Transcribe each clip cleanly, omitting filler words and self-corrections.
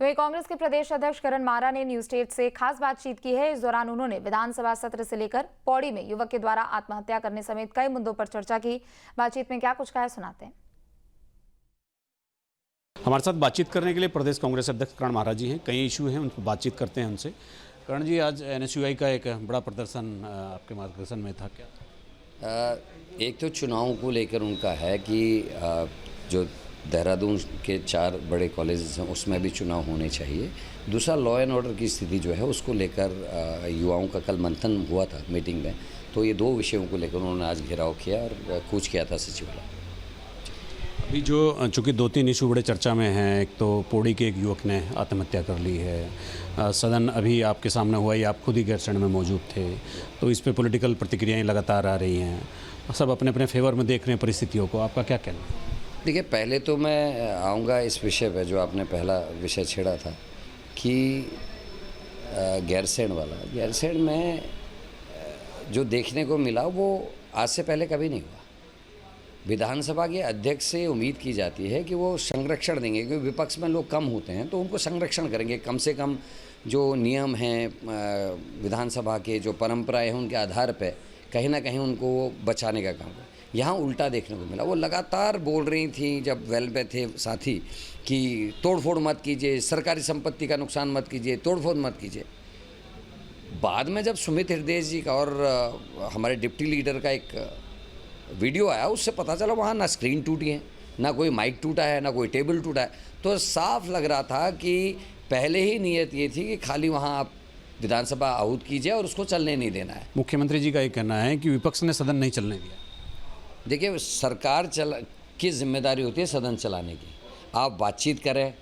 तो वहीं कांग्रेस के प्रदेश अध्यक्ष करण मारा ने न्यूज स्टेट से खास बातचीत की है। इस दौरान उन्होंने विधानसभा सत्र से लेकर पौड़ी में युवक के द्वारा आत्महत्या करने समेत कई मुद्दों पर चर्चा की। बातचीत में क्या कुछ कहा सुनाते हैं। हमारे साथ बातचीत करने के लिए प्रदेश कांग्रेस अध्यक्ष करण मारा जी हैं। कई इशू हैं, उन पर बातचीत करते हैं उनसे। करण जी, आज NSUI का एक बड़ा प्रदर्शन आपके मार्गदर्शन में था, क्या? एक तो चुनाव को लेकर उनका है कि जो देहरादून के 4 बड़े कॉलेजेस हैं उसमें भी चुनाव होने चाहिए। दूसरा, लॉ एंड ऑर्डर की स्थिति जो है उसको लेकर युवाओं का कल मंथन हुआ था मीटिंग में, तो ये 2 विषयों को लेकर उन्होंने आज घेराव किया और कूच किया था सचिवालय। अभी जो चूँकि 2-3 इशू बड़े चर्चा में हैं, एक तो पौड़ी के एक युवक ने आत्महत्या कर ली है, सदन अभी आपके सामने हुआ ही, आप खुद ही गैरसैंण में मौजूद थे, तो इस पे पॉलिटिकल प्रतिक्रियाएं लगातार आ रही हैं, सब अपने अपने फेवर में देख रहे हैं परिस्थितियों को, आपका क्या कहना है? देखिए, पहले तो मैं आऊँगा इस विषय पे जो आपने पहला विषय छेड़ा था कि गैरसैंण में जो देखने को मिला वो आज से पहले कभी नहीं हुआ। विधानसभा के अध्यक्ष से उम्मीद की जाती है कि वो संरक्षण देंगे, क्योंकि विपक्ष में लोग कम होते हैं तो उनको संरक्षण करेंगे, कम से कम जो नियम हैं विधानसभा के, जो परंपराएं हैं, उनके आधार पे कहीं ना कहीं उनको वो बचाने का काम करें। यहाँ उल्टा देखने को मिला। वो लगातार बोल रही थी जब वेल पे थे साथी कि तोड़फोड़ मत कीजिए, सरकारी संपत्ति का नुकसान मत कीजिए, तोड़फोड़ मत कीजिए। बाद में जब सुमित हृदय जी का और हमारे डिप्टी लीडर का एक वीडियो आया, उससे पता चला वहाँ ना स्क्रीन टूटी है, ना कोई माइक टूटा है, ना कोई टेबल टूटा है, तो साफ लग रहा था कि पहले ही नियत ये थी कि खाली वहाँ आप विधानसभा आहूत कीजिए और उसको चलने नहीं देना है। मुख्यमंत्री जी का ये कहना है कि विपक्ष ने सदन नहीं चलने दिया। देखिए, सरकार की जिम्मेदारी होती है सदन चलाने की। आप बातचीत करें,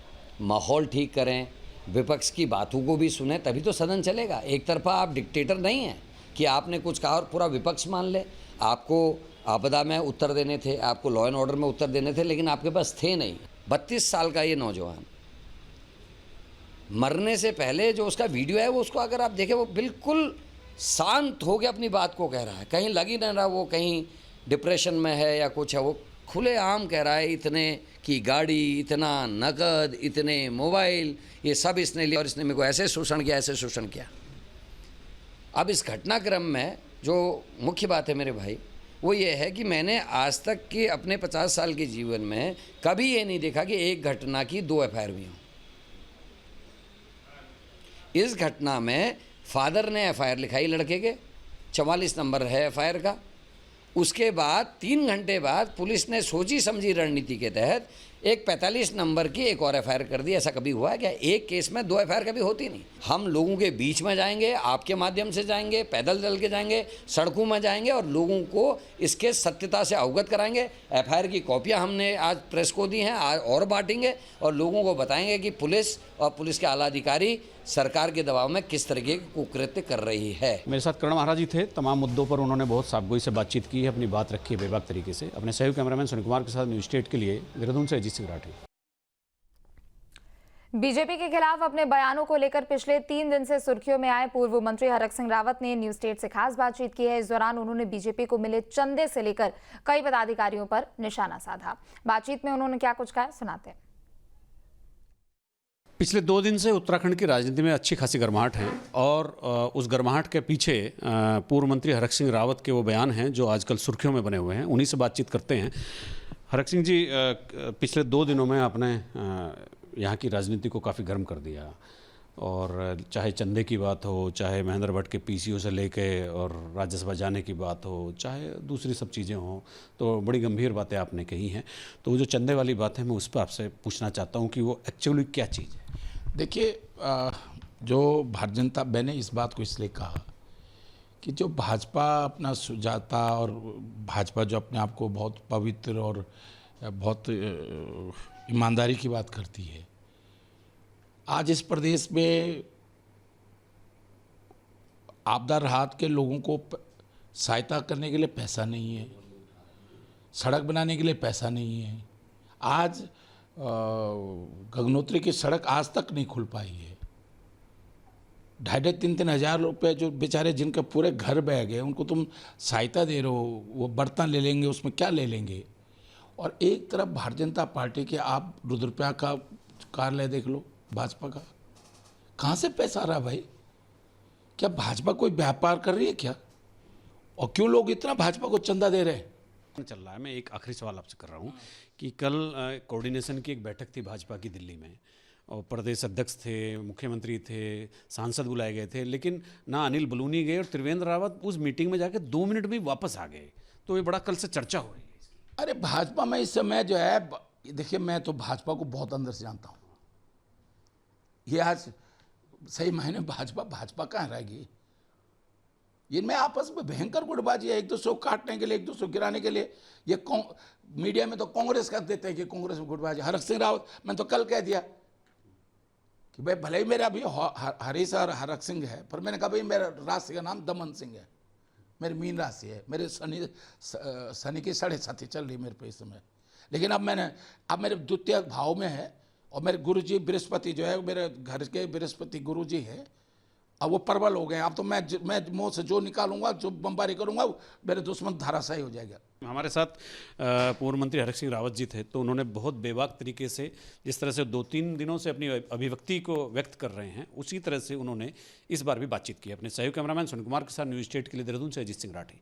माहौल ठीक करें, विपक्ष की बातों को भी सुने, तभी तो सदन चलेगा। एक तरफा आप डिक्टेटर नहीं हैं कि आपने कुछ कहा और पूरा विपक्ष मान ले। आपको आपदा में उत्तर देने थे, आपको लॉ एंड ऑर्डर में उत्तर देने थे, लेकिन आपके पास थे नहीं। 32 साल का ये नौजवान मरने से पहले जो उसका वीडियो है वो उसको अगर आप देखें, वो बिल्कुल शांत हो के अपनी बात को कह रहा है, कहीं लग ही नहीं रहा वो कहीं डिप्रेशन में है या कुछ है। वो खुलेआम कह रहा है इतने की गाड़ी, इतना नकद, इतने मोबाइल, ये सब इसने लिया और इसने मेरे को ऐसे शोषण किया, ऐसे शोषण किया। अब इस घटनाक्रम में जो मुख्य बात है मेरे भाई, वो ये है कि मैंने आज तक के अपने 50 साल के जीवन में कभी ये नहीं देखा कि एक घटना की 2 FIR हुई हों। इस घटना में फादर ने FIR लिखाई लड़के के, 44 नंबर है FIR का। उसके बाद 3 घंटे बाद पुलिस ने सोची समझी रणनीति के तहत एक 45 नंबर की एक और FIR कर दी। ऐसा कभी हुआ है क्या? एक केस में 2 FIR कभी होती नहीं। हम लोगों के बीच में जाएंगे, आपके माध्यम से जाएंगे, पैदल चल के जाएंगे, सड़कों में जाएंगे और लोगों को इसके सत्यता से अवगत कराएंगे। FIR की कॉपियां हमने आज प्रेस को दी हैं, आज और बांटेंगे और लोगों को बताएंगे कि पुलिस और पुलिस के आला अधिकारी सरकार के दबाव में किस तरीके के कुकृत्य कर रही है। मेरे साथ करण मारा जी थे। तमाम मुद्दों पर उन्होंने बहुत साफगोई से बातचीत की है, अपनी बात रखी है बेबाक तरीके से। अपने सहयोगी कैमरामैन सुनील कुमार के साथ न्यूज स्टेट के लिए देहरादून से अजीत सिंह राठी। बीजेपी के खिलाफ अपने बयानों को लेकर पिछले 3 दिन से सुर्खियों में आए पूर्व मंत्री हरक सिंह रावत ने न्यूज स्टेट से खास बातचीत की है। इस दौरान उन्होंने बीजेपी को मिले चंदे से लेकर कई पदाधिकारियों पर निशाना साधा। बातचीत में उन्होंने क्या कुछ कहा सुनाते हैं। पिछले 2 दिन से उत्तराखंड की राजनीति में अच्छी खासी गर्माहट है और उस गर्माहट के पीछे पूर्व मंत्री हरक सिंह रावत के वो बयान हैं जो आजकल सुर्खियों में बने हुए हैं। उन्हीं से बातचीत करते हैं। हरक सिंह जी, पिछले 2 दिनों में आपने यहाँ की राजनीति को काफ़ी गर्म कर दिया और चाहे चंदे की बात हो, चाहे महेंद्र भट्ट के PCO से लेके और राज्यसभा जाने की बात हो, चाहे दूसरी सब चीज़ें हों, तो बड़ी गंभीर बातें आपने कही हैं। तो वो जो चंदे वाली बात है, मैं उस पर आपसे पूछना चाहता हूँ कि वो एक्चुअली क्या चीज़ है। देखिए, जो भारतीय जनता, मैंने इस बात को इसलिए कहा कि जो भाजपा अपना सुजाता और भाजपा जो अपने आप को बहुत पवित्र और बहुत ईमानदारी की बात करती है, आज इस प्रदेश में आपदा राहत के लोगों को सहायता करने के लिए पैसा नहीं है, सड़क बनाने के लिए पैसा नहीं है। आज गंगोत्री की सड़क आज तक नहीं खुल पाई है। 2,500-3,000 हज़ार रुपये जो बेचारे जिनके पूरे घर बह गए, उनको तुम सहायता दे रहे हो, वो बर्तन ले लेंगे, उसमें क्या ले लेंगे। और एक तरफ भारतीय जनता पार्टी के आप रुद्रप्रयाग का कार्यालय देख लो, भाजपा का? कहाँ से पैसा आ रहा है भाई? क्या भाजपा कोई व्यापार कर रही है क्या? और क्यों लोग इतना भाजपा को चंदा दे रहे हैं? चल रहा है। मैं एक आखिरी सवाल आपसे कर रहा हूँ कि कल कोऑर्डिनेशन की एक बैठक थी भाजपा की दिल्ली में, और प्रदेश अध्यक्ष थे, मुख्यमंत्री थे, सांसद बुलाए गए थे, लेकिन ना अनिल बलूनी गए और त्रिवेंद्र रावत उस मीटिंग में जाके 2 मिनट में वापस आ गए। तो ये बड़ा कल से चर्चा हो रही है। अरे भाजपा में इस समय जो है, देखिए मैं तो भाजपा को बहुत अंदर से जानता हूँ। ये आज सही मायने भाजपा कहाँ रहेगी? इनमें आपस में भयंकर गुटबाजी है, एक दूसरे को काटने के लिए, एक दूसरे को गिराने के लिए। ये मीडिया में तो कांग्रेस कर देते हैं कि कांग्रेस में गुटबाजी। हरक सिंह रावत, मैं तो कल कह दिया कि भाई भले ही मेरा अभी हरीश और हरक सिंह है, पर मैंने कहा भाई मेरा राशि का नाम दमन सिंह है, मेरी मीन राशि है, मेरे शनि की 7.5 चल रही मेरे पे इस समय। लेकिन अब मेरे द्वितीय भाव में है, और मेरे गुरुजी बृहस्पति जो है, मेरे घर के बृहस्पति गुरुजी है, अब वो प्रबल हो गए। अब तो मैं मुंह से जो निकालूंगा, जो बमबारी करूंगा, मेरे दुश्मन धराशायी हो जाएगा। हमारे साथ पूर्व मंत्री हरक सिंह रावत जी थे, तो उन्होंने बहुत बेबाक तरीके से, जिस तरह से 2-3 दिनों से अपनी अभिव्यक्ति को व्यक्त कर रहे हैं, उसी तरह से उन्होंने इस बार भी बातचीत की। अपने सहयोगी कैमरामैन सुनील कुमार के साथ न्यूज़ स्टेट के लिए देहरादून से अजीत सिंह राठी।